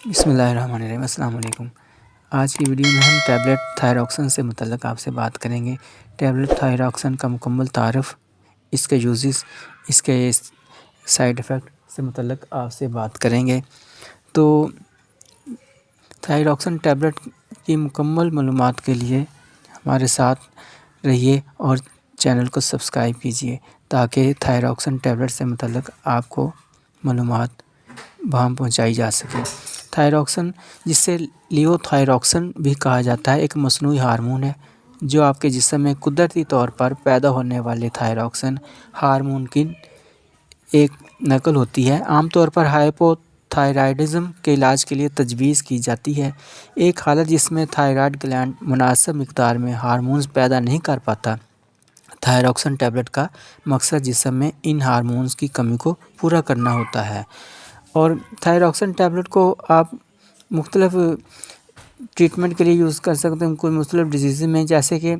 बिस्मिल्लाहिर्रहमानिर्रहीम। अस्सलाम वालेकुम। आज की वीडियो में हम टैबलेट थायरॉक्सन से मुतल्लिक़ आपसे बात करेंगे। टैबलेट थायरॉक्सन का मुकम्मल तारुफ़, इसके यूज़ेस, इसके साइड इफ़ेक्ट से मुतल्लिक़ आपसे बात करेंगे। तो थायरॉक्सन टैबलेट की मुकम्मल मालूमात के लिए हमारे साथ रहिए और चैनल को सब्सक्राइब कीजिए ताकि थायरॉक्सन टैबलेट से मुतल्लिक़ आपको मालूमात वहाँ पहुँचाई जा सके। थायरॉक्सन, जिसे लियोथायरॉक्सन भी कहा जाता है, एक मसनूई हार्मोन है जो आपके जिस्म में कुदरती तौर पर पैदा होने वाले थायरॉक्सन हार्मोन की एक नकल होती है। आमतौर पर हाइपोथायराइडिज्म के इलाज के लिए तजवीज़ की जाती है। एक हालत जिसमें थायराइड ग्लैंड मुनासिब मिक़दार में हार्मोन्स पैदा नहीं कर पाता। थायरॉक्सन टैबलेट का मकसद जिस्म में इन हार्मोन्स की कमी को पूरा करना होता है। और थायरॉक्सन टैबलेट को आप मुख्तलिफ़ ट्रीटमेंट के लिए यूज़ कर सकते हैं कोई मुख्तलिफ़ डिजीज़ में, जैसे कि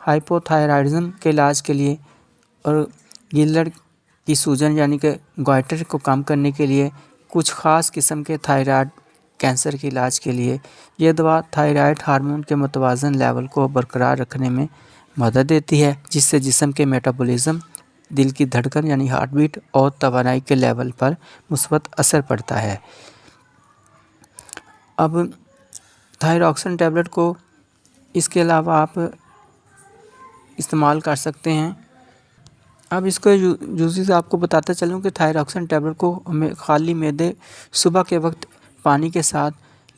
हाइपोथायराइडिज्म के इलाज के लिए और गिल्लड़ की सूजन यानी कि गॉइटर को कम करने के लिए, कुछ ख़ास किस्म के थायराइड कैंसर के इलाज के लिए। यह दवा थायराइड हार्मोन के मुतवाज़न लेवल को बरकरार रखने में मदद देती है, जिससे जिस्म के मेटाबॉलिज़्म, दिल की धड़कन यानी हार्ट बीट और तवानाई के लेवल पर मुस्बत असर पड़ता है। अब थायरॉक्सन टैबलेट को इसके अलावा आप इस्तेमाल कर सकते हैं। अब इसको यूज़ेस आपको बताता चलूँ कि थायरॉक्सन टैबलेट को हमें खाली मैदे सुबह के वक्त पानी के साथ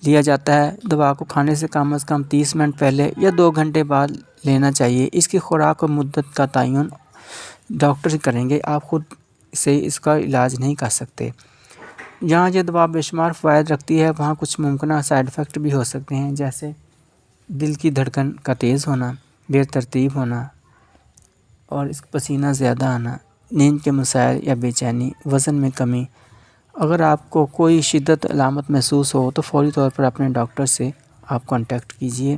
लिया जाता है। दवा को खाने से कम 30 मिनट पहले या 2 घंटे बाद लेना चाहिए। इसकी खुराक और मुद्दत का तयन डॉक्टर करेंगे, आप खुद से इसका इलाज नहीं कर सकते। जहाँ ये दवा बेशुमार फ़वाइद रखती है, वहाँ कुछ मुमकिन साइड इफ़ेक्ट भी हो सकते हैं, जैसे दिल की धड़कन का तेज़ होना, बेतरतीब होना और पसीना ज़्यादा आना, नींद के मसाइल या बेचैनी, वज़न में कमी। अगर आपको कोई शिद्दत अलामत महसूस हो तो फ़ौरी तौर पर अपने डॉक्टर से आप कांटेक्ट कीजिए।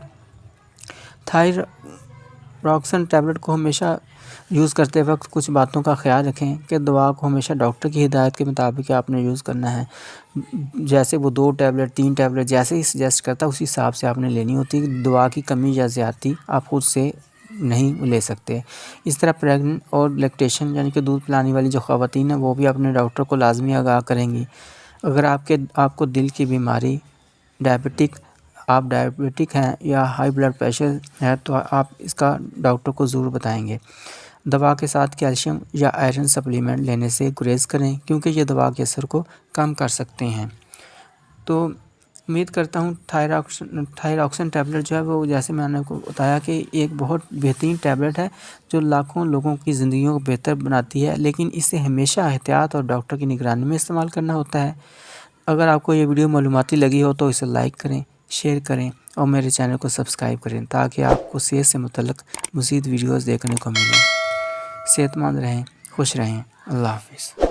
थायरॉक्सन टैबलेट को हमेशा यूज़ करते वक्त कुछ बातों का ख्याल रखें कि दवा को हमेशा डॉक्टर की हिदायत के मुताबिक आपने यूज़ करना है। जैसे वो 2 टैबलेट 3 टैबलेट जैसे ही सजेस्ट करता है उसी हिसाब से आपने लेनी होती है। दवा की कमी या ज़्यादती आप खुद से नहीं ले सकते। इस तरह प्रेग्नेंट और लैक्टेशन यानी कि दूध पिलाने वाली जो ख़वातीन हैं, वो भी अपने डॉक्टर को लाजमी आगाह करेंगी। अगर आपको दिल की बीमारी, आप डायबिटिक हैं या हाई ब्लड प्रेशर है तो आप इसका डॉक्टर को ज़रूर बताएंगे। दवा के साथ कैल्शियम या आयरन सप्लीमेंट लेने से गुरेज करें, क्योंकि ये दवा के असर को कम कर सकते हैं। तो उम्मीद करता हूँ थायरॉक्सन टैबलेट जो है वो, जैसे मैंने आपको बताया कि एक बहुत बेहतरीन टैबलेट है जो लाखों लोगों की ज़िंदगियों को बेहतर बनाती है, लेकिन इसे हमेशा एहतियात और डॉक्टर की निगरानी में इस्तेमाल करना होता है। अगर आपको ये वीडियो मालूमाती लगी हो तो इसे लाइक करें, शेयर करें और मेरे चैनल को सब्सक्राइब करें ताकि आपको सेहत से मुतल्लिक़ मज़ीद वीडियोज़ देखने को मिलें। सेहतमंद रहें, खुश रहें। अल्लाह हाफ़िज़।